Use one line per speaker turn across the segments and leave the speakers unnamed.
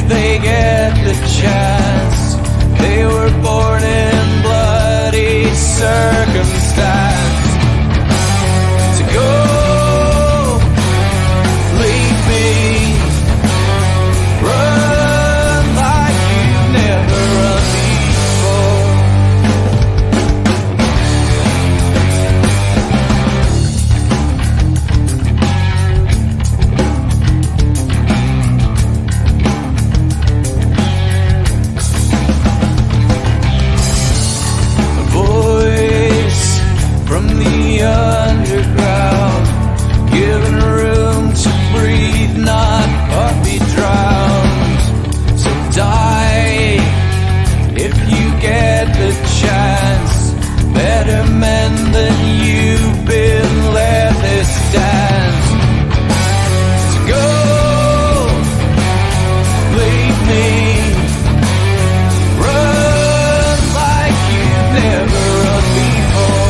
they get the chance. They were born in bloody circumstance. To go, leave me, run like you've never run before. A voice from the underground, given room to breathe, not be drowned. So die if you get the chance. Better men than you've been left this dance. To go, leave me, run like you've never run before.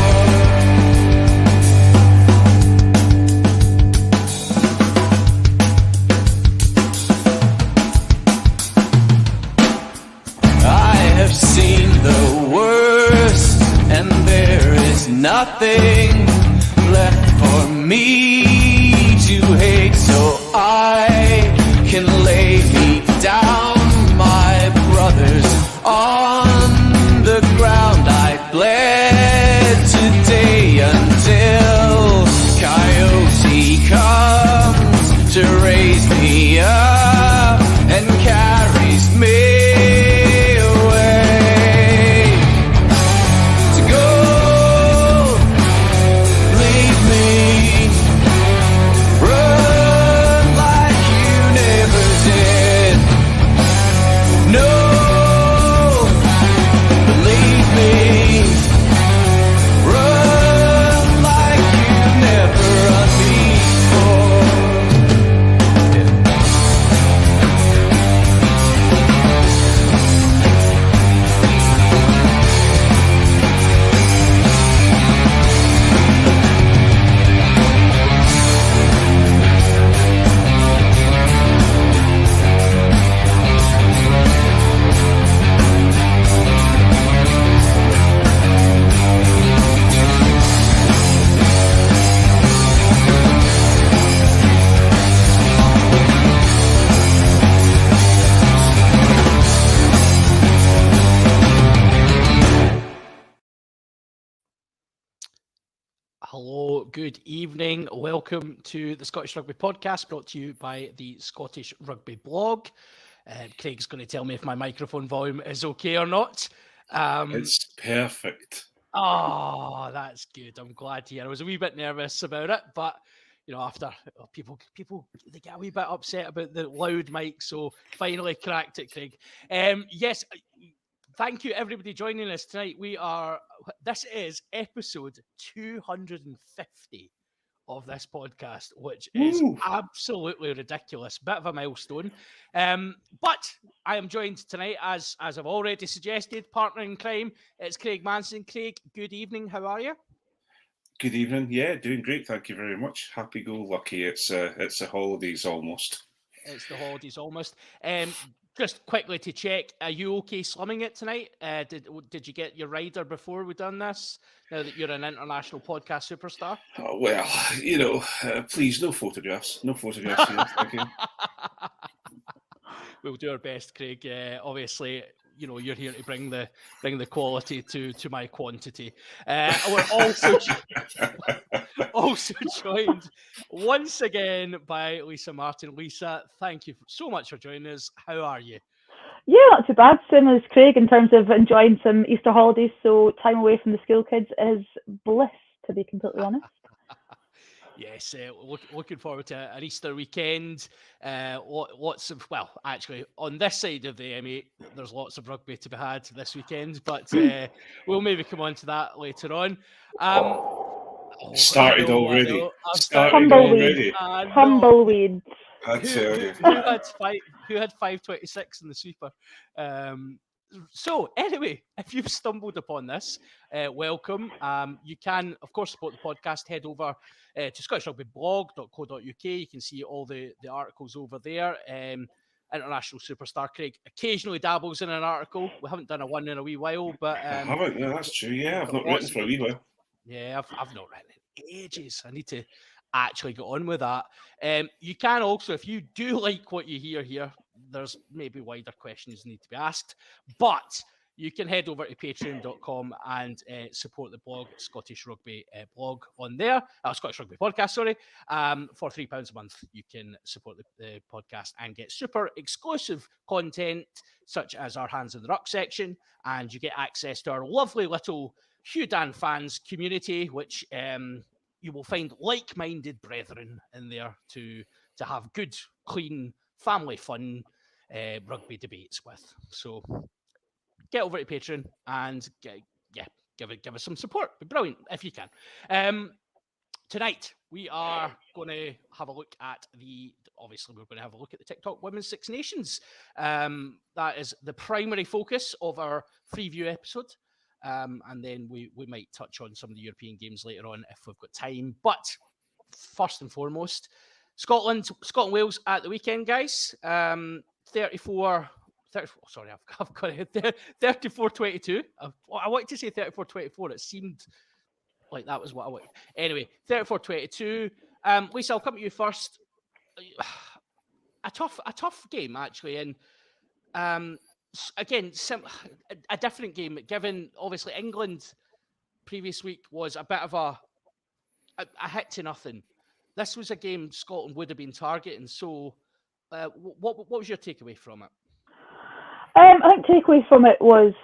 I have seen the worst, and there is nothing left for me to hate, so I can lay me down. My brothers on the ground, I bled today until Coyote comes to raise me up and carries me away. To go, leave me, run like you never did. No, believe me, run like you've never run before.
Hello, good evening. Welcome to the Scottish Rugby Podcast, brought to you by the Scottish Rugby blog. Craig's going to tell me if my microphone volume is okay or not.
It's perfect.
Oh, that's good. I'm glad to hear. I was a wee bit nervous about it, but you know, after people they get a wee bit upset about the loud mic, so finally cracked it, Craig. Yes. Thank you, everybody, joining us tonight. This is episode 250 of this podcast, which is absolutely ridiculous. Bit of a milestone. But I am joined tonight, as I've already suggested, partner in crime. It's Craig Manson. Craig, good evening. How are you?
Good evening. Yeah, doing great. Thank you very much. Happy-go-lucky. It's the holidays almost.
It's the holidays almost. Just quickly to check, are you okay slumming it tonight? Did you get your rider before we done this? Now that you're an international podcast superstar?
Oh, well, you know, please, no photographs. No photographs here. Thank you.
We'll do our best, Craig. Obviously, you know, you're here to bring the quality to my quantity. We're also joined once again by Lisa Martin. Lisa, thank you so much for joining us. How are you?
Yeah, not too bad. Same as Craig in terms of enjoying some Easter holidays. So time away from the school kids is bliss, to be completely honest.
Yes, looking forward to an Easter weekend. Lots of, well, actually, on this side of the M8, there's lots of rugby to be had this weekend, but we'll maybe come on to that later on.
Started already.
Tumbleweed. Tumbleweed.
I tell you.
Who had 526 in the sweeper? So anyway, if you've stumbled upon this, welcome. You can, of course, support the podcast. Head over to scottishrugbyblog.co.uk. You can see all the articles over there. international superstar. Craig occasionally dabbles in an article. We haven't done a one in a wee while, but
I haven't. No, that's true. Yeah, I've not written for a wee while.
Yeah, I've not written in ages. I need to actually get on with that. You can also, if you do like what you hear here, there's maybe wider questions need to be asked, but you can head over to patreon.com and support the blog, Scottish Rugby blog on there, Scottish Rugby podcast, sorry. For £3 a month, you can support the podcast and get super exclusive content, such as our Hands in the Ruck section, and you get access to our lovely little Hugh Dan fans community, which you will find like-minded brethren in there to have good, clean, family fun rugby debates with. So get over to Patreon and give us some support. Be brilliant if you can. Tonight we are going to have a look at obviously we're going to have a look at the TikTok Women's Six Nations. That is the primary focus of our preview episode. And then we might touch on some of the European games later on if we've got time. But first and foremost, Scotland Wales at the weekend, guys. 34. Sorry, I've got it. 34-22. I wanted to say 34-24. It seemed like that was what I wanted. Anyway, 34-22. Lisa, I'll come to you first. A tough game, actually. And again, a different game, given obviously England previous week was a bit of a hit to nothing. This was a game Scotland would have been targeting. So what was your takeaway from it?
I think takeaway from it was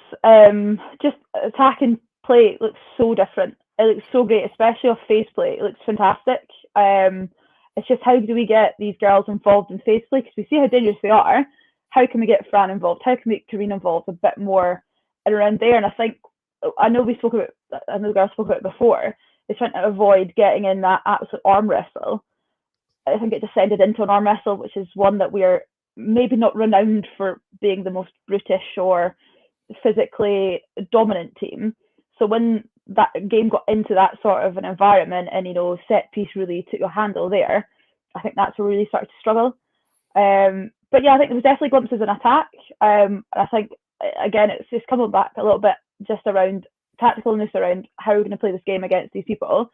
just attacking play looks so different. It looks so great, especially off face play. It looks fantastic. It's just how do we get these girls involved in face play? Because we see how dangerous they are. How can we get Fran involved? How can we get Karine involved a bit more around there? And I know the girls spoke about it before. They're trying to avoid getting in that absolute arm wrestle. I think it descended into an arm wrestle, which is one that we are maybe not renowned for being the most brutish or physically dominant team. So when that game got into that sort of an environment and, set piece really took a handle there, I think that's where we really started to struggle. But yeah, I think there was definitely glimpses in attack. I think, again, it's just coming back a little bit just around tacticalness, around how we're going to play this game against these people.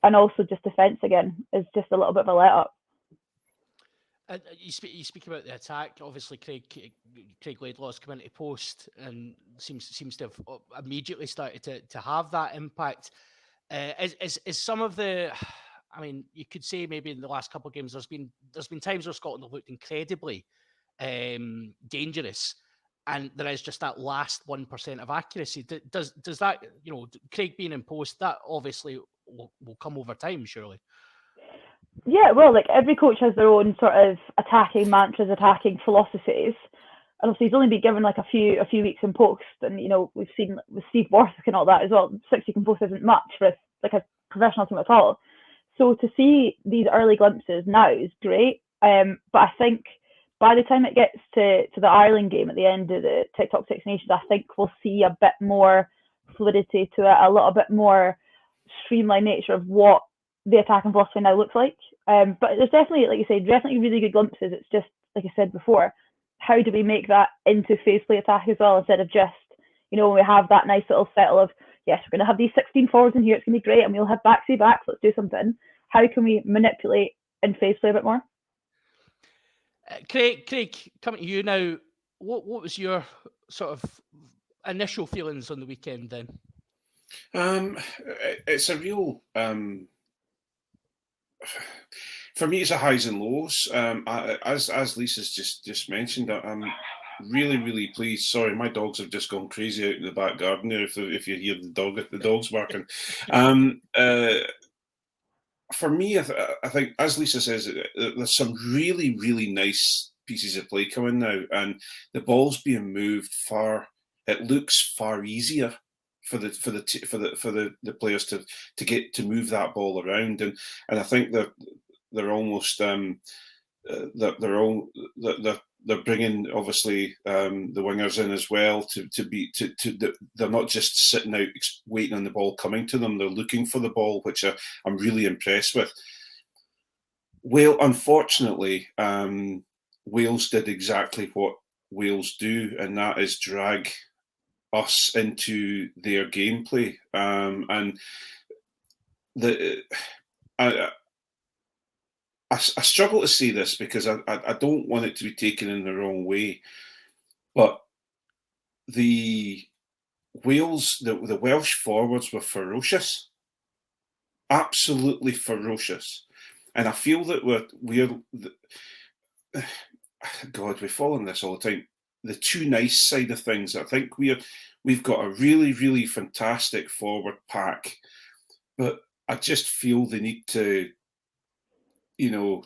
And also just defence, again, is just a little bit of a let-up.
You speak about the attack. Obviously, Craig Laidlaw's come into post and seems to have immediately started to have that impact. Is some of the, I mean, you could say maybe in the last couple of games there's been times where Scotland have looked incredibly dangerous, and there is just that last 1% of accuracy. Does that, Craig being in post, that obviously will come over time, surely?
Yeah, well, like every coach has their own sort of attacking mantras, attacking philosophies. And obviously he's only been given like a few weeks in post, and we've seen with Steve Borthwick and all that as well. 6 weeks in post isn't much for a professional team at all. So to see these early glimpses now is great. But I think by the time it gets to the Ireland game at the end of the TikTok Six Nations, I think we'll see a bit more fluidity to it, a little bit more streamlined nature of what the attacking philosophy now looks like. But there's definitely, like you say, definitely really good glimpses. It's just, like I said before, how do we make that into face play attack as well, instead of just, when we have that nice little settle of, yes, we're going to have these 16 forwards in here, it's going to be great, and we'll have backs, let's do something. How can we manipulate and face play a bit more?
Craig, coming to you now, what was your sort of initial feelings on the weekend then?
It's a real... for me, it's a highs and lows. As Lisa's just mentioned, I'm really, really pleased. Sorry, my dogs have just gone crazy out in the back garden there. If you hear the dogs barking, for me, I think, as Lisa says, there's some really, really nice pieces of play coming now, and the ball's being moved far. It looks far easier for the players to get to move that ball around, and I think that they're almost they're bringing obviously the wingers in as well they're not just sitting out waiting on the ball coming to them, they're looking for the ball, which I'm really impressed with. Well, unfortunately, Wales did exactly what Wales do, and that is drag us into their gameplay. And the I, I struggle to say this because I don't want it to be taken in the wrong way, but the the Welsh forwards were ferocious, absolutely ferocious, and I feel that God, we fall on this all the time. The too nice side of things. I think we've got a really, really fantastic forward pack, but I just feel they need to, do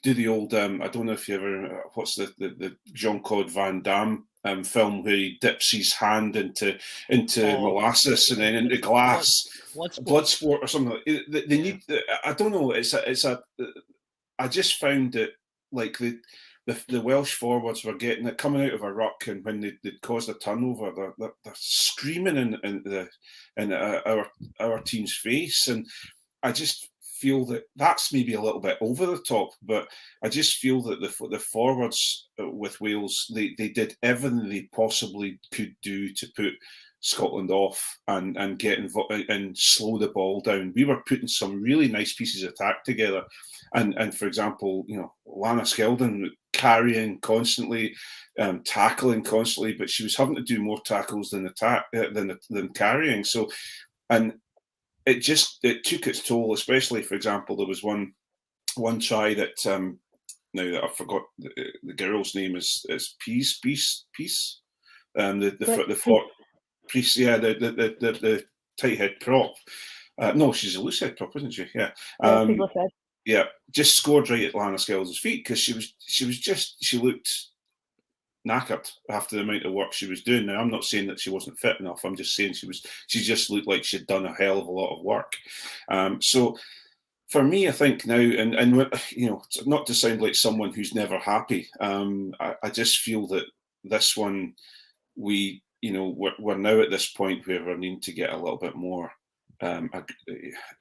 the old. I don't know if you ever what's the Jean-Claude Van Damme film where he dips his hand into molasses and then into glass. Bloodsport or something. They need. I don't know. I just found it like the Welsh forwards were getting it coming out of a ruck, and when they'd caused a turnover, they're screaming in our team's face, and I just feel that that's maybe a little bit over the top, but I just feel that the forwards with Wales, they did everything they possibly could do to put Scotland off and get and slow the ball down. We were putting some really nice pieces of attack together, and for example, Lana Skeldon carrying constantly, tackling constantly, but she was having to do more tackles than carrying. So, and it took its toll, especially, for example, there was one try that now that I forgot the girl's name is Peace. Priest, yeah, the tight head prop. No, she's a loose head prop, isn't she? Yeah. Yeah, just scored right at Lana Skeldon's feet because she looked knackered after the amount of work she was doing. Now, I'm not saying that she wasn't fit enough. I'm just saying she just looked like she'd done a hell of a lot of work. So for me, I think now, and not to sound like someone who's never happy, I just feel that this one, we're now at this point where we need to get a little bit more.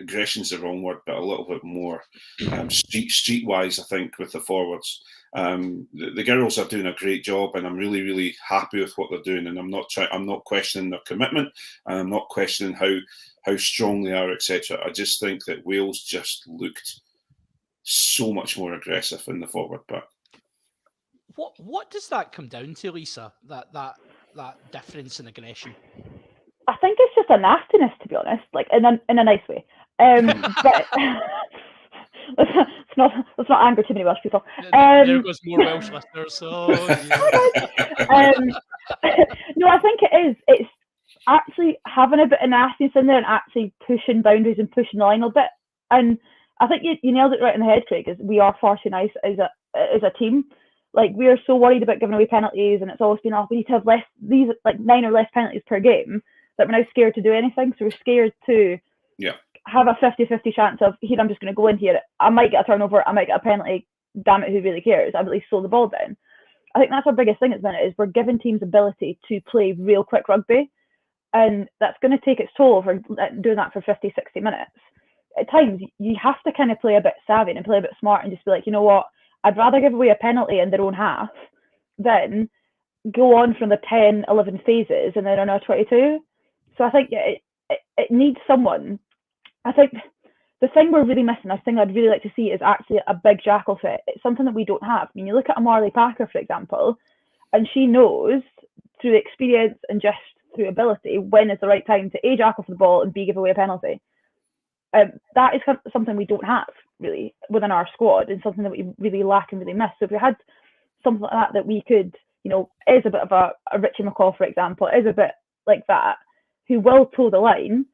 Aggression's the wrong word, but a little bit more streetwise, I think, with the forwards. The girls are doing a great job, and I'm really, really happy with what they're doing. And I'm not questioning their commitment, and I'm not questioning how strong they are, etc. I just think that Wales just looked so much more aggressive in the forward pack.
What does that come down to, Lisa? That difference in aggression?
I think it's just a nastiness, to be honest, like in a nice way. But let's not anger too many Welsh people.
There goes more Welsh listeners. So
no, I think it is. It's actually having a bit of nastiness in there and actually pushing boundaries and pushing the line a bit. And I think you nailed it right in the head, Craig. Is we are far too nice as a team. Like, we are so worried about giving away penalties, and it's always been, we need to have these 9 or less penalties per game, that we're now scared to do anything. So we're scared to have a 50-50 chance of, here, I'm just going to go in here. I might get a turnover. I might get a penalty. Damn it, who really cares? I've at least slow the ball down. I think that's our biggest thing at the minute, is we're giving teams ability to play real quick rugby. And that's going to take its toll over doing that for 50, 60 minutes. At times, you have to kind of play a bit savvy and play a bit smart and just be like, you know what? I'd rather give away a penalty in their own half than go on from the 10, 11 phases and then on our 22. So I think it needs someone. I think the thing we're really missing, the thing I'd really like to see, is actually a big jackal threat. It's something that we don't have. I mean, you look at a Marley Packer, for example, and she knows through experience and just through ability when is the right time to A, jackal for the ball, and B, give away a penalty. That is something we don't have really within our squad, and something that we really lack and really miss. So if we had something like that we could, is a bit of a Richie McCaw, for example, is a bit like that, who will toe the line,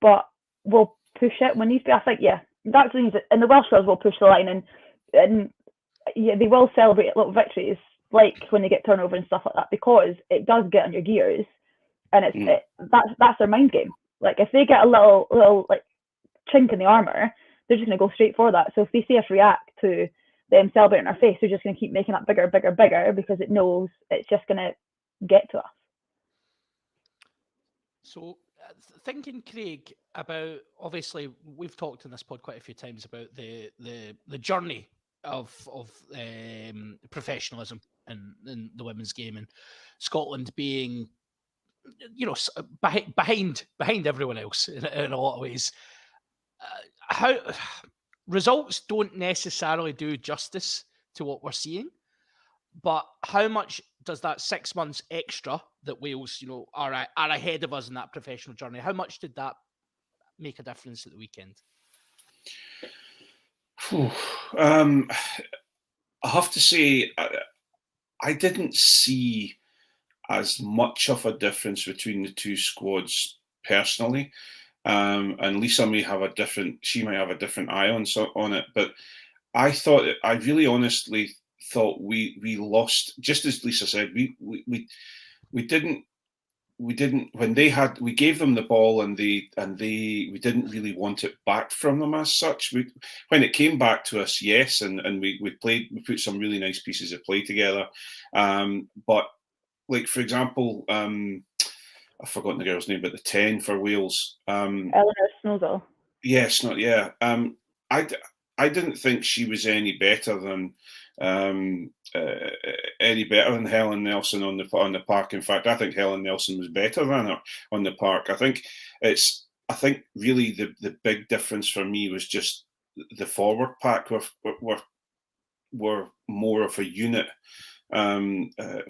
but will push it when needs to be. I think, that's the thing. And the Welsh girls will push the line, and they will celebrate little victories, like when they get turnover and stuff like that, because it does get on your gears, and that's their mind game. Like, if they get a little like chink in the armor, they're just going to go straight for that. So if they see us react to them celebrating our face, they're just going to keep making that bigger, because it knows it's just going to get to us.
So thinking, Craig, about, obviously we've talked in this pod quite a few times about the journey of professionalism in the women's game, and Scotland being, behind everyone else in a lot of ways. How results don't necessarily do justice to what we're seeing, but how much does that 6 months extra that Wales, are ahead of us in that professional journey? How much did that make a difference at the weekend?
I have to say, I didn't see as much of a difference between the two squads personally. And Lisa may have a different eye on it, but I really honestly thought we lost, just as Lisa said, we didn't when we gave them the ball and we didn't really want it back from them as such. When it came back to us, yes, and we put some really nice pieces of play together. But like, for example, I've forgotten the girl's name, but the 10 for Wales,
Eleanor Snowdell.
Yes, not yeah. I didn't think she was any better than Helen Nelson on the park. In fact, I think Helen Nelson was better than her on the park. I think really the big difference for me was just the forward pack were more of a unit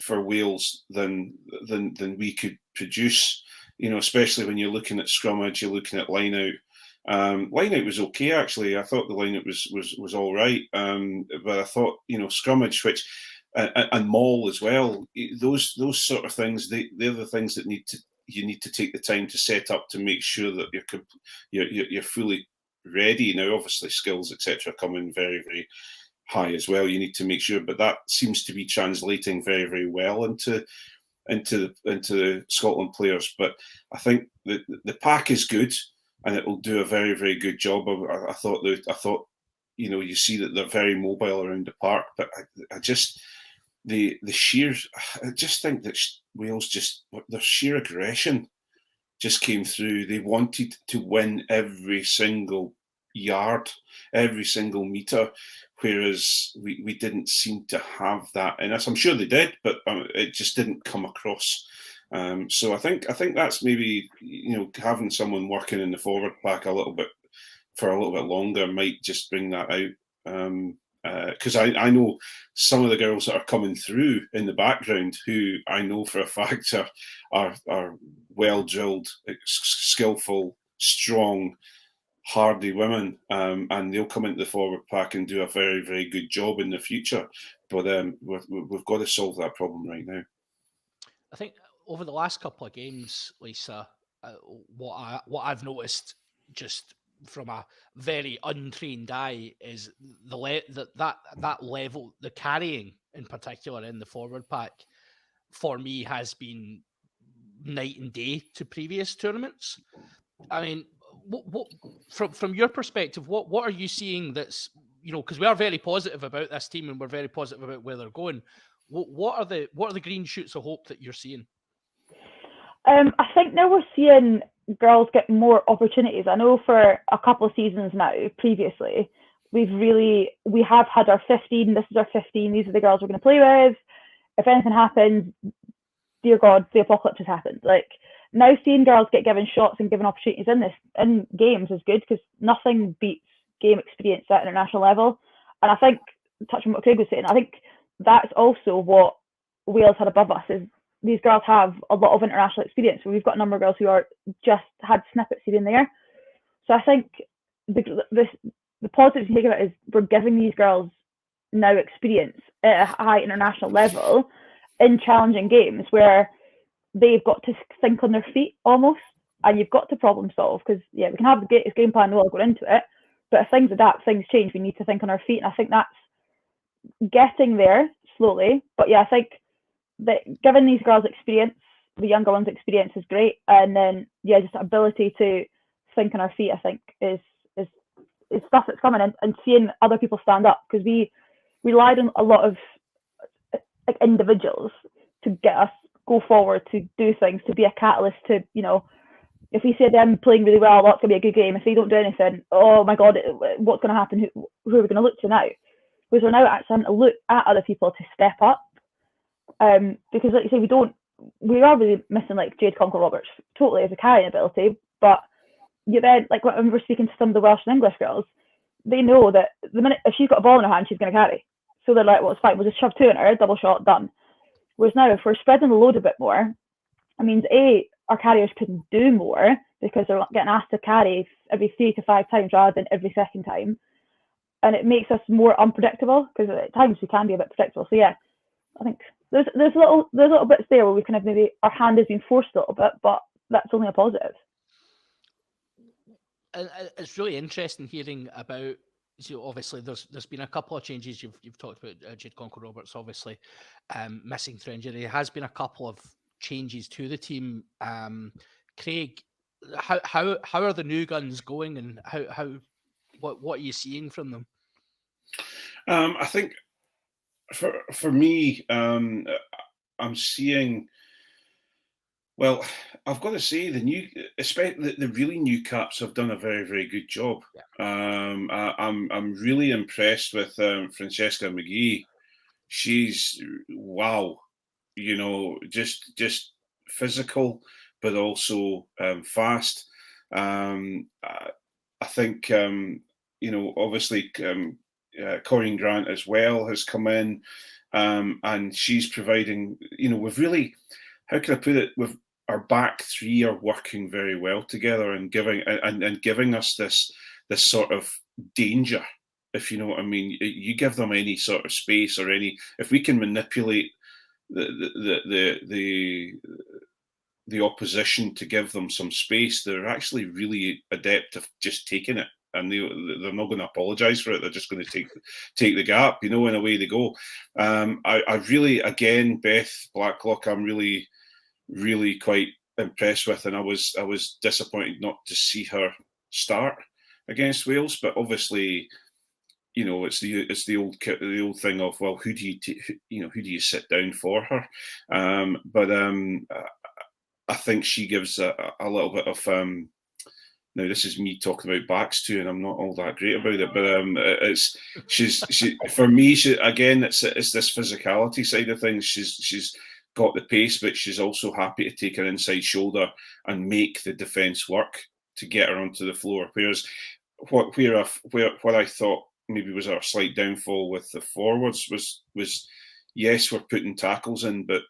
for Wales than we could produce. Especially when you're looking at scrummage, you're looking at line out. Line out was okay, actually. I thought the line out was all right, but I thought scrummage, which and maul as well. Those sort of things, they're the things that you need to take the time to set up to make sure that you're fully ready. Now, obviously, skills etc. come in very, very high as well. You need to make sure, but that seems to be translating very, very well into the Scotland players. But I think the pack is good, and it will do a very, very good job. I thought you see that they're very mobile around the park, but I just think that Wales their sheer aggression just came through. They wanted to win every single yard, every single meter, whereas we didn't seem to have that in us. I'm sure they did, but it just didn't come across. So I think that's maybe having someone working in the forward pack for a little bit longer might just bring that out. Because I know some of the girls that are coming through in the background, who I know for a fact are well drilled, skillful, strong, hardy women, and they'll come into the forward pack and do a very, very good job in the future. But we've got to solve that problem right now.
I think over the last couple of games, Lisa, what I've noticed just from a very untrained eye is that level, the carrying in particular in the forward pack, for me has been night and day to previous tournaments. I mean, what from your perspective, what are you seeing that's, because we are very positive about this team and we're very positive about where they're going. What are the green shoots of hope that you're seeing?
I think now we're seeing girls get more opportunities. I know for a couple of seasons now, previously, we have had our 15. This is our 15. These are the girls we're going to play with. If anything happens, dear God, the apocalypse has happened. Like, now seeing girls get given shots and given opportunities in games is good, because nothing beats game experience at international level. And I think, touching on what Craig was saying, I think that's also what Wales had above us, is these girls have a lot of international experience. So we've got a number of girls who are just had snippets here and there. So I think the positive thing about it is we're giving these girls now experience at a high international level in challenging games where they've got to think on their feet almost, and you've got to problem solve, because we can have the greatest game plan in the world going into it, but if things adapt, things change, we need to think on our feet. And I think that's getting there slowly. But I think that giving these girls experience, the younger ones experience, is great. And then just the ability to think on our feet, I think is stuff that's coming in, and seeing other people stand up, because we relied on a lot of like individuals to get us go forward, to do things, to be a catalyst, to if we say them playing really well, that's going to be a good game. If they don't do anything, oh my God, what's going to happen? Who are we going to look to now? whereas we're now actually having to look at other people to step up. Because like you say, we are really missing like Jade Conkle-Roberts totally as a carrying ability, but you then, like when we're speaking to some of the Welsh and English girls, they know that the minute if she's got a ball in her hand, she's going to carry. So they're like, well, it's fine, we'll just shove 2 in her, double shot, done. Whereas now, if we're spreading the load a bit more, it means our carriers can do more because they're getting asked to carry every 3 to 5 times rather than every second time, and it makes us more unpredictable because at times we can be a bit predictable. So yeah, I think there's little bits there where we kind of maybe our hand has been forced a little bit, but that's only a positive.
And it's really interesting hearing about. So obviously, there's been a couple of changes. You've talked about Jade Conkle-Roberts, obviously missing through injury. There has been a couple of changes to the team. Craig, how are the new guns going, and what are you seeing from them?
I think for me, I'm seeing. Well, I've got to say especially the really new caps have done a very, very good job. Yeah. I'm really impressed with Francesca McGee. She's wow, just physical, but also fast. I think obviously Corinne Grant as well has come in, and she's providing. We've really, how can I put it? Our back three are working very well together and giving us this sort of danger, if you know what I mean. You give them any sort of space or if we can manipulate the opposition to give them some space, they're actually really adept at just taking it, and they're not going to apologise for it. They're just going to take the gap, and away they go. I really, again, Beth Blacklock, I'm really, really quite impressed with, and I was disappointed not to see her start against Wales. But obviously, it's the old thing of, well, who do you sit down for her? But I think she gives a little bit of. Now this is me talking about backs too, and I'm not all that great about it. But she for me, again, it's this physicality side of things. She's got the pace, but she's also happy to take her inside shoulder and make the defence work to get her onto the floor. Whereas what I thought maybe was our slight downfall with the forwards was yes, we're putting tackles in, but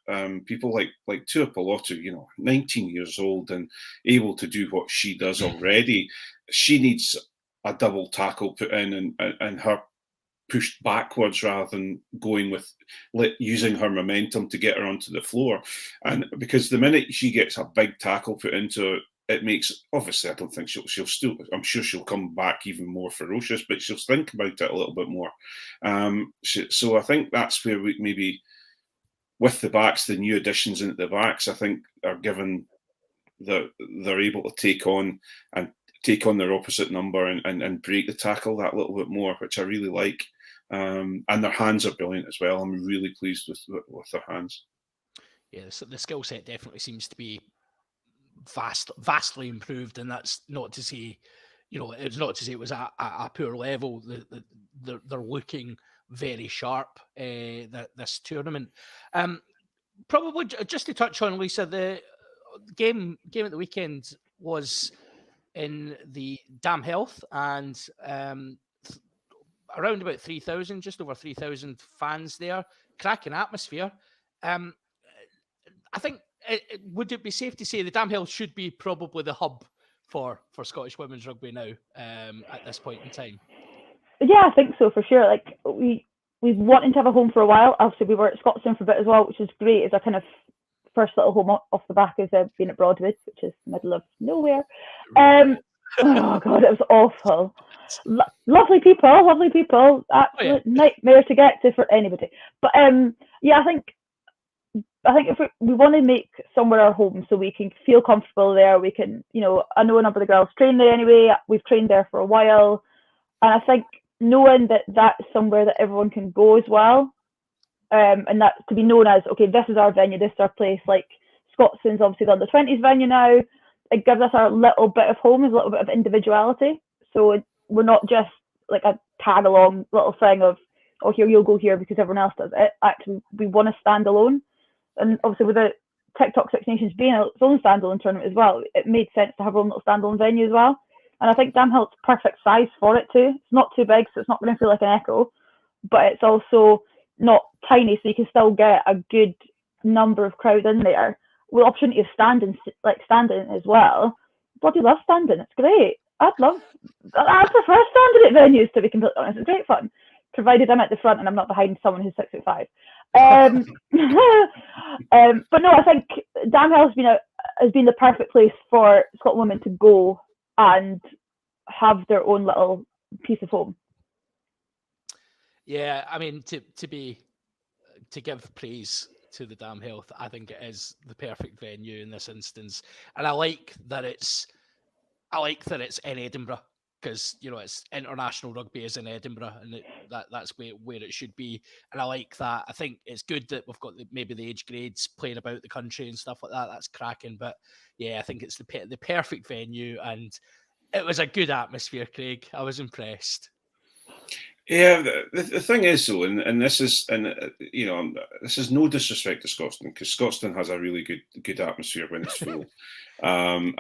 people like Tua Pilotu, 19 years old and able to do what she does already, she needs a double tackle put in and her pushed backwards rather than going with using her momentum to get her onto the floor. And because the minute she gets a big tackle put into it makes, obviously, I don't think she'll still, I'm sure she'll come back even more ferocious, but she'll think about it a little bit more. So I think that's where we maybe, with the backs, the new additions into the backs, I think are given they're able to take on their opposite number and break the tackle that little bit more, which I really like. And their hands are brilliant as well. I'm really pleased with their hands.
Yeah, the skill set definitely seems to be vastly improved, and that's not to say, it's not to say it was at a poor level. They're looking very sharp this tournament. Probably just to touch on, Lisa, the game at the weekend was in the Dam Health, and around about 3,000, just over 3,000 fans there. Cracking atmosphere. I think, would it be safe to say the Dam Hill should be probably the hub for Scottish women's rugby now at this point in time?
Yeah, I think so, for sure. Like, we've wanted to have a home for a while. Obviously, we were at Scotstoun for a bit as well, which is great. It's a kind of first little home off the back of being at Broadwood, which is middle of nowhere. Oh, God, it was awful. Lovely people. Absolute nightmare to get to for anybody. But, yeah, I think if we want to make somewhere our home so we can feel comfortable there, we can, I know a number of the girls train there anyway. We've trained there for a while. And I think knowing that that's somewhere that everyone can go as well, and that to be known as, okay, this is our venue, this is our place. Like Scotstoun's obviously the under-20s venue now. It gives us our little bit of home, a little bit of individuality. So we're not just like a tag-along little thing of, oh, here, you'll go here because everyone else does it. Actually, we want to stand alone. And obviously with the TikTok Six Nations being its own standalone tournament as well, it made sense to have our own little standalone venue as well. And I think Damhilt's perfect size for it too. It's not too big, so it's not going to feel like an echo, but it's also not tiny, so you can still get a good number of crowd in there with the opportunity of standing as well. Bloody love standing, it's great. I prefer standing at venues, to be completely honest. It's great fun, provided I'm at the front and I'm not behind someone who's 6'5". But no, I think Damhill has been the perfect place for Scotland women to go and have their own little piece of home.
Yeah, I mean, to give praise to the Damhill, I think it is the perfect venue in this instance, and I like that it's in Edinburgh, because it's international rugby is in Edinburgh, and that's where it should be. And I like that. I think it's good that we've got maybe the age grades playing about the country and stuff like that. That's cracking. But yeah, I think it's the perfect venue, and it was a good atmosphere, Craig. I was impressed.
Yeah, the thing is though, and this is this is no disrespect to Scotland, because Scotland has a really good atmosphere when it's full. I've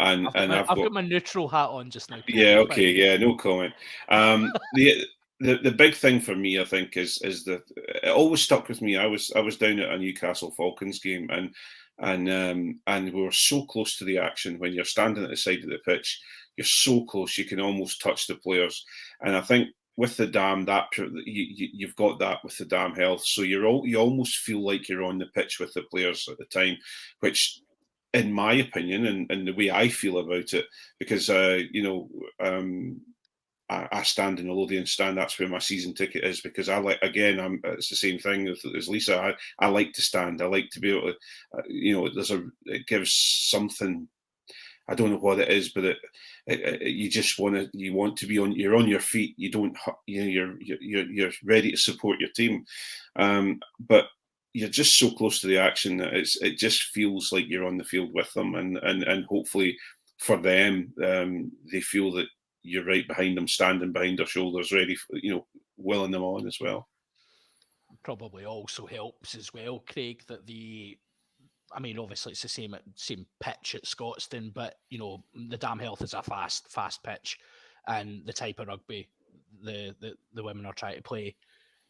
got my neutral hat on just now.
Yeah, okay, yeah, no comment. The big thing for me, I think, is that it always stuck with me. I was down at a Newcastle Falcons game, and we were so close to the action. When you're standing at the side of the pitch, you're so close, you can almost touch the players. And I think with the Dam, that you've got that with the Damhill, so you almost feel like you're on the pitch with the players at the time, which, in my opinion, and the way I feel about it, because I stand in the Lothian stand. That's where my season ticket is, because I like, again, it's the same thing as Lisa. I like to stand. I like to be able to, it gives something. I don't know what it is, but you just want to be you're on your feet. You don't, you're ready to support your team, but you're just so close to the action that it just feels like you're on the field with them, and hopefully for them, they feel that you're right behind them, standing behind their shoulders, ready, willing them on as well.
Probably also helps as well, Craig, that obviously it's the same pitch at Scotstoun, but the Damhill is a fast pitch, and the type of rugby the women are trying to play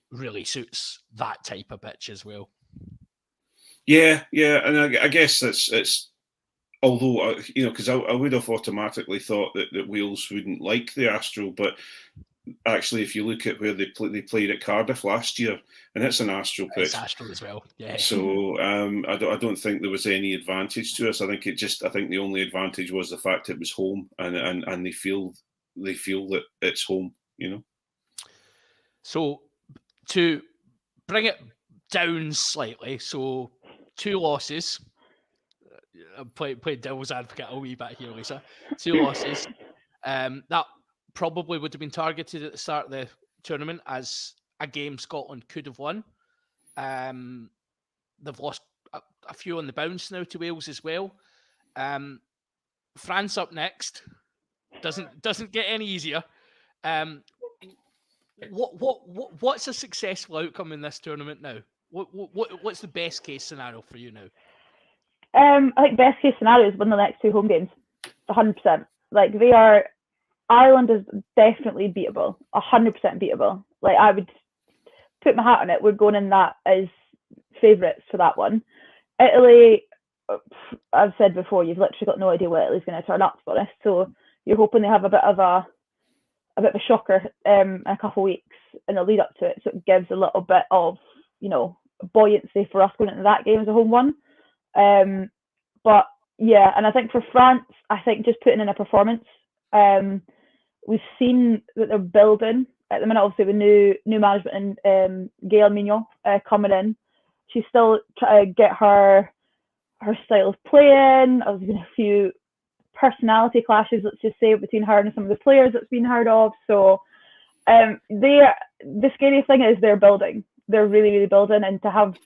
really suits that type of pitch as well. Yeah,
and I guess it's although because I would have automatically thought that Wales wouldn't like the Astro, but actually, if you look at where they played at Cardiff last year, and it's an Astro pitch.
It's Astro as well, yeah.
So I don't think there was any advantage to us. I think the only advantage was the fact it was home, and they feel that it's home.
So to bring it down slightly, so 2 losses. I'm playing devil's advocate a wee bit here, Lisa. 2 losses. That probably would have been targeted at the start of the tournament as a game Scotland could have won. They've lost a few on the bounce now to Wales as well. France up next. Doesn't get any easier. What's a successful outcome in this tournament now? What's the best case scenario for you now?
I think best case scenario is win the next 2 home games, 100%. Like, they are. Ireland is definitely beatable, 100% beatable. Like, I would put my hat on it. We're going in that as favourites for that one. Italy, I've said before, you've literally got no idea where Italy's going to turn up, to be honest. So you're hoping they have a bit of a shocker in a couple of weeks in the lead up to it, so it gives a little bit of buoyancy for us going into that game as a home one. But yeah, and I think for France, I think just putting in a performance. We've seen that they're building at the minute, obviously with new management and Gail Mignon coming in. She's still trying to get her style of playing. There's been a few personality clashes, let's just say, between her and some of the players that's been heard of. So the scary thing is they're building. They're really, really building, and to have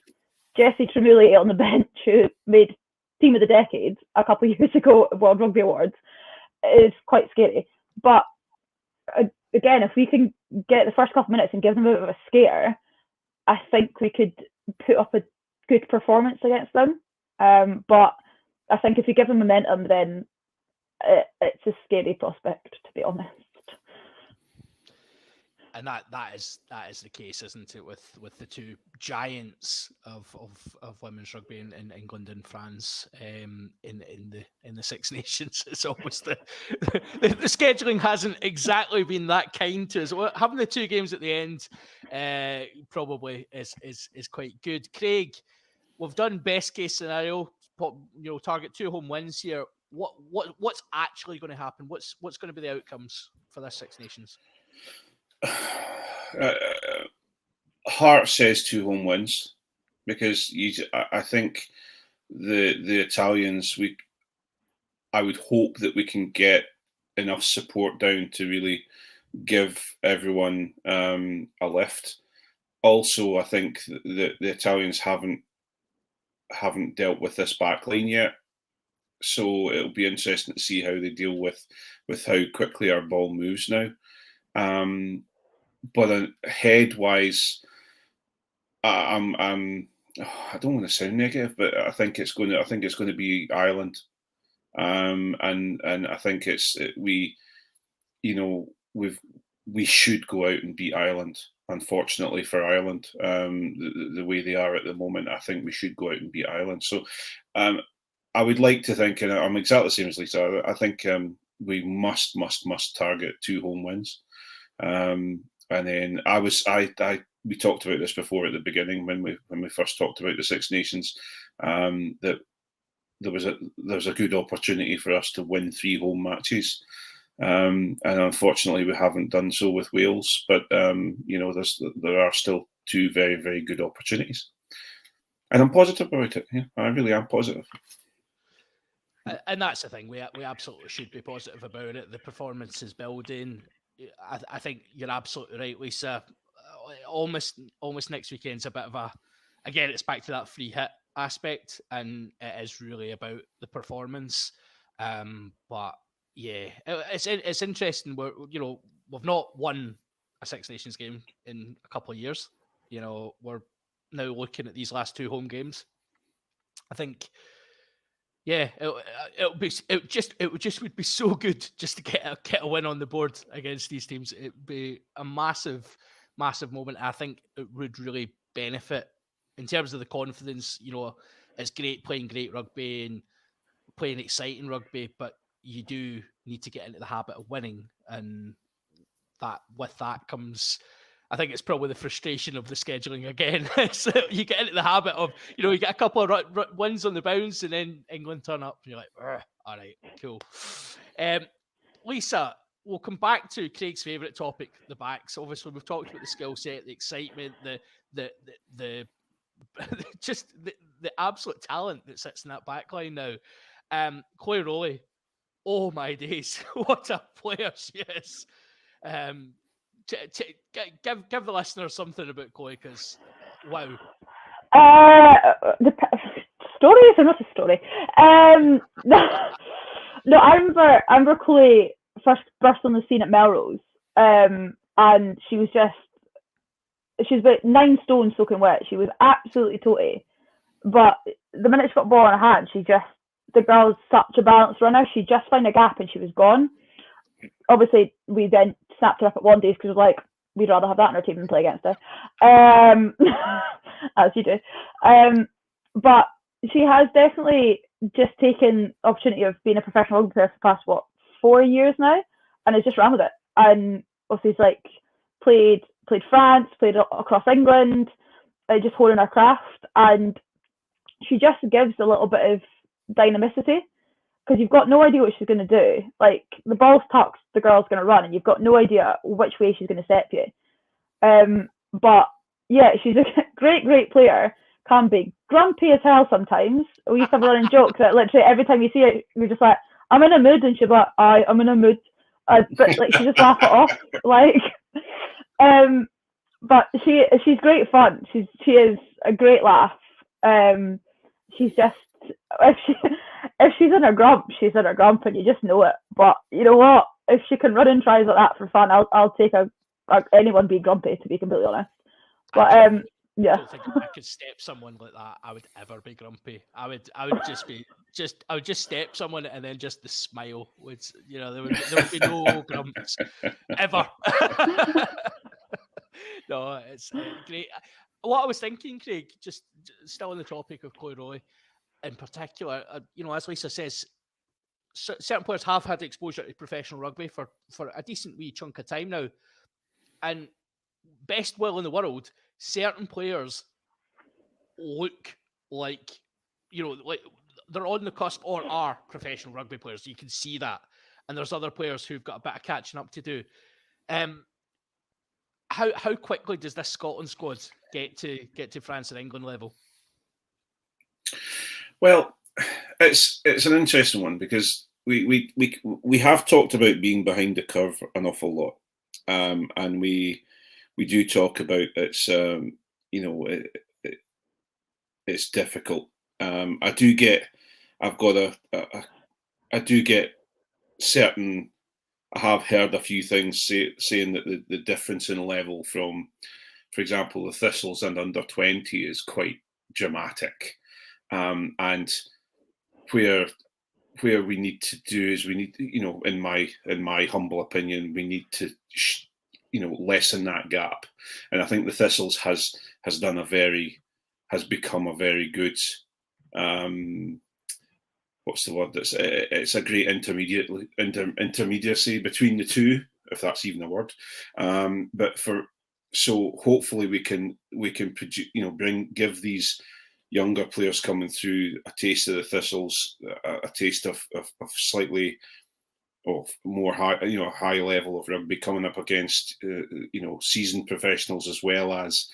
Jessie Tremoulier on the bench, who made Team of the Decade a couple of years ago at World Rugby Awards, is quite scary. But again, if we can get the first couple of minutes and give them a bit of a scare, I think we could put up a good performance against them. But I think if you give them momentum, then it's a scary prospect, to be honest.
And that is the case, isn't it, with the two giants of women's rugby in England and France, in the Six Nations. It's almost the scheduling hasn't exactly been that kind to us. Having the two games at the end probably is quite good. Craig, we've done best case scenario, target 2 home wins here. What's actually going to happen? What's going to be the outcomes for this Six Nations?
Heart says 2 home wins, because I think the Italians, I would hope that we can get enough support down to really give everyone a lift. Also, I think the Italians haven't dealt with this backline yet, so it'll be interesting to see how they deal with how quickly our ball moves now. But head wise, I don't want to sound negative, but I think it's going to be Ireland, and I think we should go out and beat Ireland. Unfortunately for Ireland, the way they are at the moment, I think we should go out and beat Ireland. So I would like to think, and I'm exactly the same as Lisa, I think we must target 2 home wins. And then we talked about this before at the beginning when we first talked about the Six Nations, that there was a good opportunity for us to win 3 home matches, and unfortunately we haven't done so with Wales. But there are still 2 very, very good opportunities, and I'm positive about it. Yeah, I really am positive.
And that's the thing. We absolutely should be positive about it. The performance is building. I think you're absolutely right, Lisa. Almost next weekend's a bit of again, it's back to that free hit aspect, and it is really about the performance. But yeah, it's interesting. We've not won a Six Nations game in a couple of years. We're now looking at these last 2 home games. I think. Yeah, it would be so good just to get a win on the board against these teams. It'd be a massive moment. I think it would really benefit in terms of the confidence. It's great playing great rugby and playing exciting rugby, but you do need to get into the habit of winning, and with that comes, I think it's probably the frustration of the scheduling again. So you get into the habit of, you get a couple of wins on the bounce, and then England turn up, and you're like, all right, cool. Lisa, we'll come back to Craig's favourite topic, the backs. Obviously, we've talked about the skill set, the excitement, the just the absolute talent that sits in that back line now. Chloe Rowley, oh my days, what a player she is. Give the listeners something about Chloe, because wow.
The story is not a story. No, I remember Chloe first burst on the scene at Melrose, and she was about 9 stone soaking wet. She was absolutely toty, but the minute she got the ball in her hand, the girl's such a balanced runner. She just found a gap and she was gone. Obviously, we then snapped her up at one day because we'd rather have that in our team than play against her, as you do. But she has definitely just taken the opportunity of being a professional rugby player for the past 4 years now, and has just ran with it. And obviously, played France, played across England, just honing her craft, and she just gives a little bit of dynamicity, because you've got no idea what she's going to do. The ball's tucked, the girl's going to run, and you've got no idea which way she's going to step you. But yeah, she's a great player. Can be grumpy as hell sometimes. We used to have a running joke that literally every time you see her, you're just like, I'm in a mood, and she's like, I'm in a mood. But she just laugh it off. But she's great fun. She is a great laugh. She's just, if she's in her grump, she's in her grump, and you just know it. But you know what? If she can run in tries like that for fun, I'll take anyone being grumpy, to be completely honest. But Yeah.
don't think if I could step someone like that, I would ever be grumpy. I would just step someone and then just the smile would, there would be no grumps ever. No, it's great. What I was thinking, Craig, just still on the topic of Chloe Roy in particular, as Lisa says, certain players have had exposure to professional rugby for a decent wee chunk of time now, and best will in the world, certain players look like like they're on the cusp or are professional rugby players. You can see that, and there's other players who've got a bit of catching up to do. How quickly does this Scotland squad get to France and England level?
Well, it's an interesting one because we have talked about being behind the curve an awful lot, and we do talk about it's it's difficult. I do get certain. I have heard a few things saying that the difference in level from, for example, the Thistles and under 20 is quite dramatic, and where we need to do is we need, in my humble opinion, we need to lessen that gap, and I think the Thistles has become a very good. What's the word? It's a great intermediacy between the two, if that's even a word. So hopefully we can produce, give these younger players coming through a taste of the Thistles, a taste of slightly more high level of rugby, coming up against seasoned professionals as well as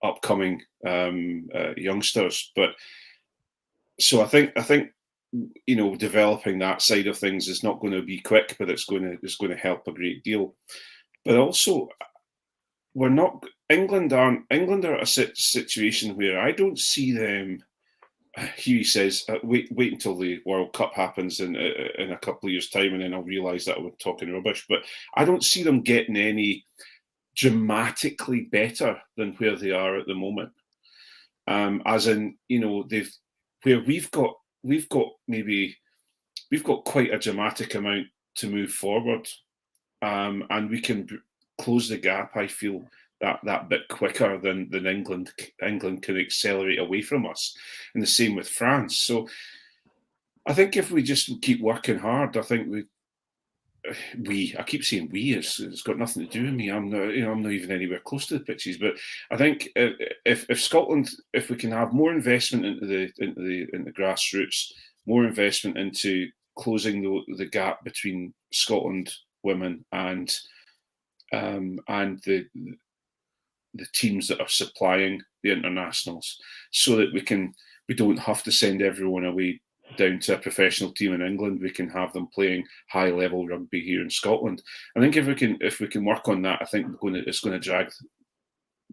upcoming youngsters. But so I think developing that side of things is not going to be quick, but it's going to help a great deal. But also, England are a situation where I don't see them. Hughie says, wait until the World Cup happens in a couple of years' time, and then I'll realise that I'm talking rubbish. But I don't see them getting any dramatically better than where they are at the moment. As in, we've got quite a dramatic amount to move forward, and we can close the gap. I feel that bit quicker than England. England can accelerate away from us, and the same with France. So I think if we just keep working hard, I think I keep saying we. It's got nothing to do with me. I'm not even anywhere close to the pitches. But I think if Scotland, if we can have more investment into the grassroots, more investment into closing the gap between Scotland women and the teams that are supplying the internationals, so that we don't have to send everyone away down to a professional team in England. We can have them playing high level rugby here in Scotland. I think if we can work on that, I think it's going to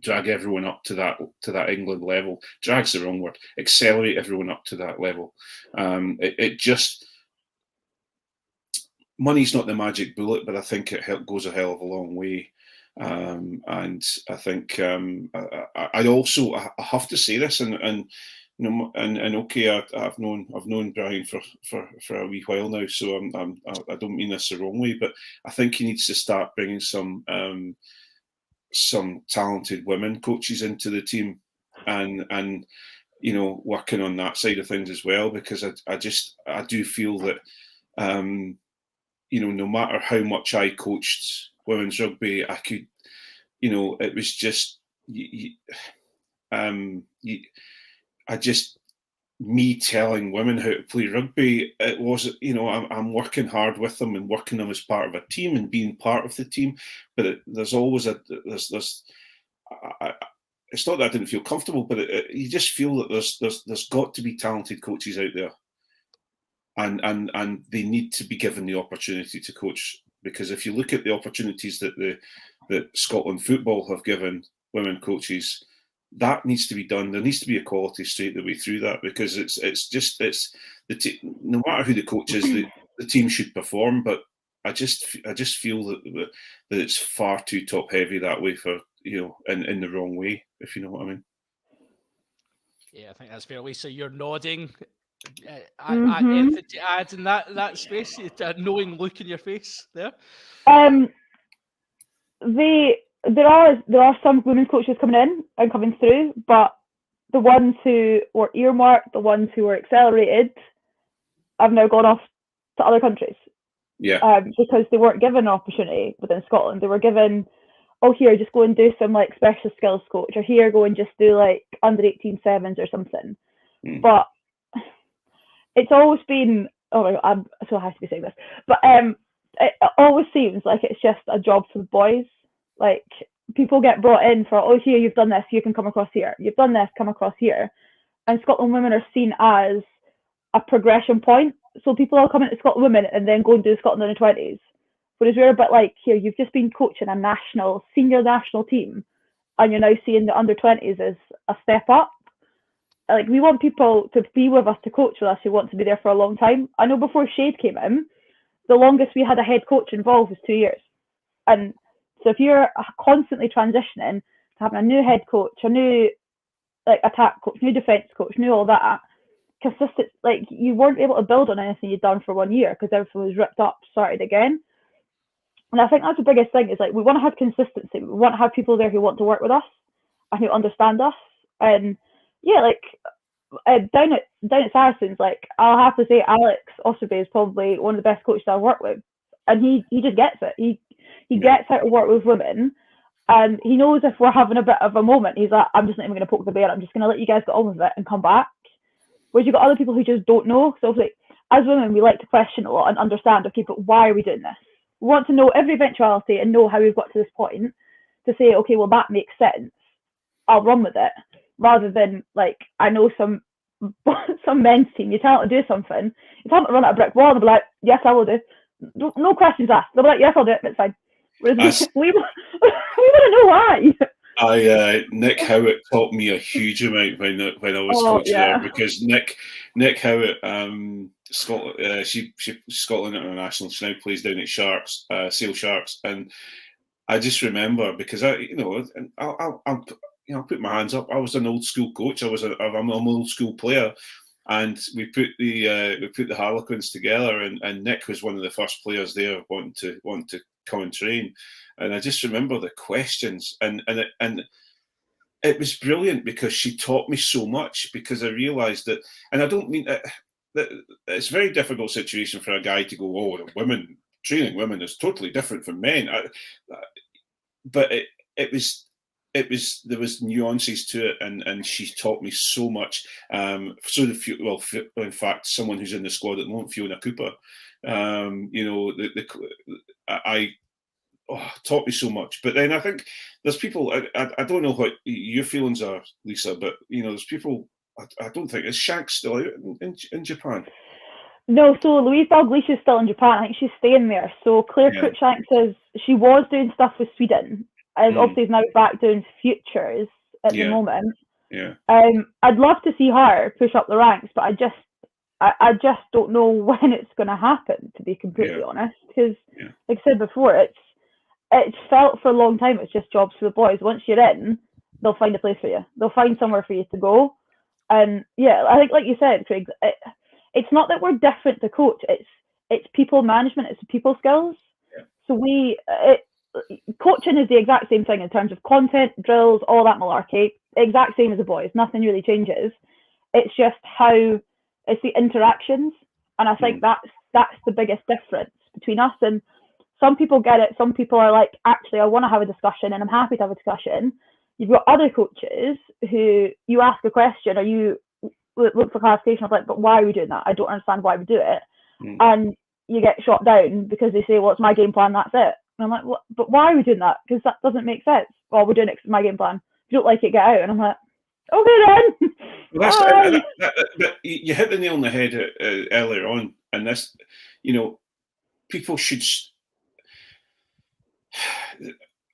drag everyone up to that England level. Drag's the wrong word. Accelerate everyone up to that level. Money's not the magic bullet, but I think it goes a hell of a long way. And I think I have to say this, and okay, I've known Brian for a wee while now, so I don't mean this the wrong way, but I think he needs to start bringing some talented women coaches into the team, and working on that side of things as well, because I do feel that no matter how much I coached women's rugby, I could, it was just me telling women how to play rugby. It was, I'm working hard with them and working them as part of a team and being part of the team. But there's always it's not that I didn't feel comfortable, but you just feel that there's got to be talented coaches out there, and they need to be given the opportunity to coach. Because if you look at the opportunities that Scotland football have given women coaches, that needs to be done. There needs to be equality straight the way through that, because no matter who the coach is, the team should perform. But I just feel that it's far too top heavy that way for in the wrong way, if you know what I mean.
Yeah, I think that's fair. Lisa, you're nodding.
Mhm.
Anything to add in that space? A knowing look in your face there.
There are some women's coaches coming in and coming through, but the ones who were earmarked, the ones who were accelerated, have now gone off to other countries.
Yeah.
Because they weren't given an opportunity within Scotland. They were given, oh, here, just go and do some like special skills coach, or here, go and just do like under 18 sevens or something.
Mm.
But it's always been, oh my God, I'm so happy to be saying this, but it always seems like it's just a job for the boys. Like, people get brought in for, oh, here, you've done this, you can come across here. You've done this, come across here. And Scotland women are seen as a progression point. So people will come into Scotland women and then go and do Scotland under 20s. Whereas we're a bit like, here, you've just been coaching a senior national team, and you're now seeing the under 20s as a step up. Like, we want people to be with us, to coach with us, who want to be there for a long time. I know before Shade came in, the longest we had a head coach involved was 2 years. And so if you're constantly transitioning to having a new head coach, a new like attack coach, new defence coach, new all that, consistent, like, you weren't able to build on anything you'd done for 1 year because everything was ripped up, started again. And I think that's the biggest thing, is like, we want to have consistency. We want to have people there who want to work with us and who understand us. And yeah, like, down at Saracens, like, I'll have to say Alex Osterby is probably one of the best coaches I've worked with, and he just gets it. He gets how to work with women, and he knows if we're having a bit of a moment, he's like, I'm just not even going to poke the bear. I'm just going to let you guys get on with it and come back. Whereas you've got other people who just don't know. So, like, as women, we like to question a lot and understand, okay, but why are we doing this? We want to know every eventuality and know how we've got to this point to say, okay, well, that makes sense. I'll run with it. Rather than, like, I know some men's team, you tell them to do something, you tell them to run at a brick wall, they'll be like, yes, I will do. No questions asked. They'll be like, yes, I'll do it, it's fine. Whereas we want to know why.
Nick Howard taught me a huge amount when I was coaching there, because Nick Howard, Scotland, she Scotland international. She now plays down at Sharks, Sale Sharks, and I just remember, because I'll put my hands up. I was an old school coach. I'm an old school player, and we put the Harlequins together, and Nick was one of the first players there wanting to come and train. And I just remember the questions, and it was brilliant, because she taught me so much, because I realised that, and I don't mean that it's a very difficult situation for a guy to go, oh, training women is totally different from men. But there was nuances to it, and she taught me so much. In fact, someone who's in the squad at the moment, Fiona Cooper, taught me so much. But then I think there's people, I don't know what your feelings are, Lisa, but there's people, I don't think, is Shanks still out in Japan?
No, so Louise Dalglish is still in Japan. I think she's staying there. So Claire Cruikshanks she was doing stuff with Sweden, and obviously is now back doing futures at the moment.
Yeah.
I'd love to see her push up the ranks, but I just don't know when it's going to happen, to be completely honest. Because, like I said before, it's felt for a long time it's just jobs for the boys. Once you're in, they'll find a place for you. They'll find somewhere for you to go. And yeah, I think, like you said, Craig, it's not that we're different to coach. It's people management. It's people skills.
Yeah.
So coaching is the exact same thing in terms of content, drills, all that malarkey. Exact same as the boys. Nothing really changes. It's just how it's the interactions, and I think that's the biggest difference between us. And some people get it. Some people are like, actually, I want to have a discussion, and I'm happy to have a discussion. You've got other coaches who you ask a question, or you look for clarification of, like, but why are we doing that? I don't understand why we do it. And you get shot down because they say, well, it's my game plan, that's it. And I'm like, what? But why are we doing that? Because that doesn't make sense. Well, we're doing it because it's my game plan. If you don't like it, get out. And I'm like, okay then.
Well, but you hit the nail on the head earlier on, and this, people should.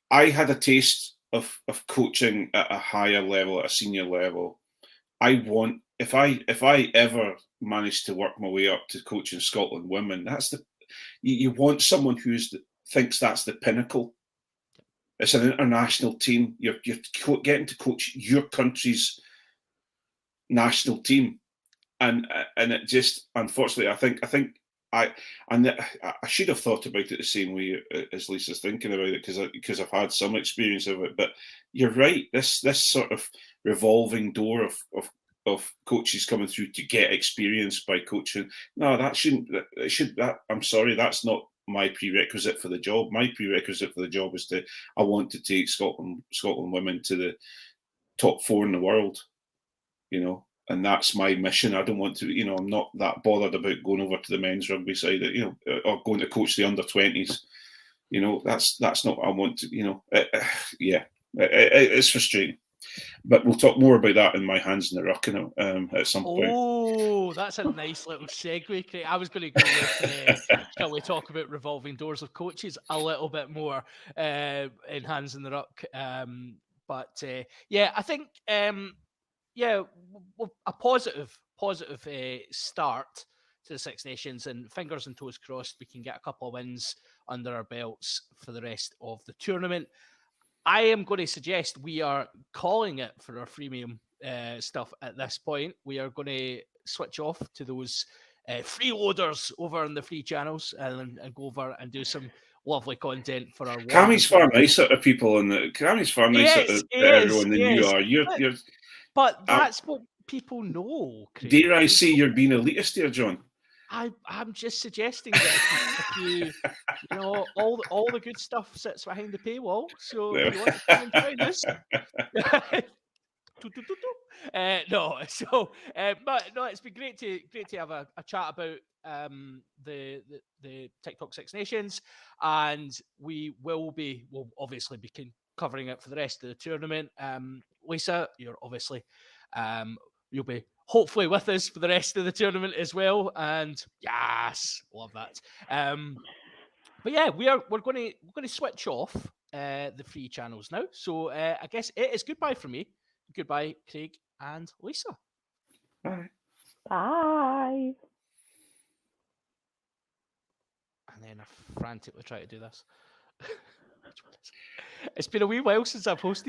I had a taste of coaching at a higher level, at a senior level. if I ever manage to work my way up to coaching Scotland women, you want someone thinks that's the pinnacle. It's an international team. You're getting to coach your country's national team, and it just, unfortunately, I think I should have thought about it the same way as Lisa's thinking about it, because I've had some experience of it. But you're right. This sort of revolving door of coaches coming through to get experience by coaching. No, that shouldn't. It should. I'm sorry, that's not my prerequisite for the job. My prerequisite for the job is I want to take Scotland women to the top 4 in the world. And that's my mission. I don't want to, I'm not that bothered about going over to the men's rugby side, or going to coach the under-20s. That's not what I want to, it's frustrating. But we'll talk more about that in my hands in the ruck at some point.
Oh, that's a nice little segue, Craig. I was going to go with, shall we talk about revolving doors of coaches a little bit more in hands in the ruck. But I think, a positive start to the Six Nations, and fingers and toes crossed we can get a couple of wins under our belts for the rest of the tournament. I am going to suggest we are calling it for our freemium stuff at this point. We are going to switch off to those freeloaders over in the free channels and go over and do some lovely content for our.
Cammy's far nicer to people, and Cammy's far nicer to everyone than you are.
But that's what people know, Craig.
Dare I say you're being elitist here, John?
I'm just suggesting that if you all the good stuff sits behind the paywall. So if you want to come and join us, but it's been great to have a chat about the TikTok Six Nations, and we'll obviously be covering it for the rest of the tournament. Lisa, you're obviously you'll be hopefully with us for the rest of the tournament as well, and yes, love that. But yeah, we're going to switch off the free channels now. So I guess it is goodbye from me. Goodbye, Craig and Lisa.
Bye.
Bye.
And then I frantically try to do this. It's been a wee while since I've hosted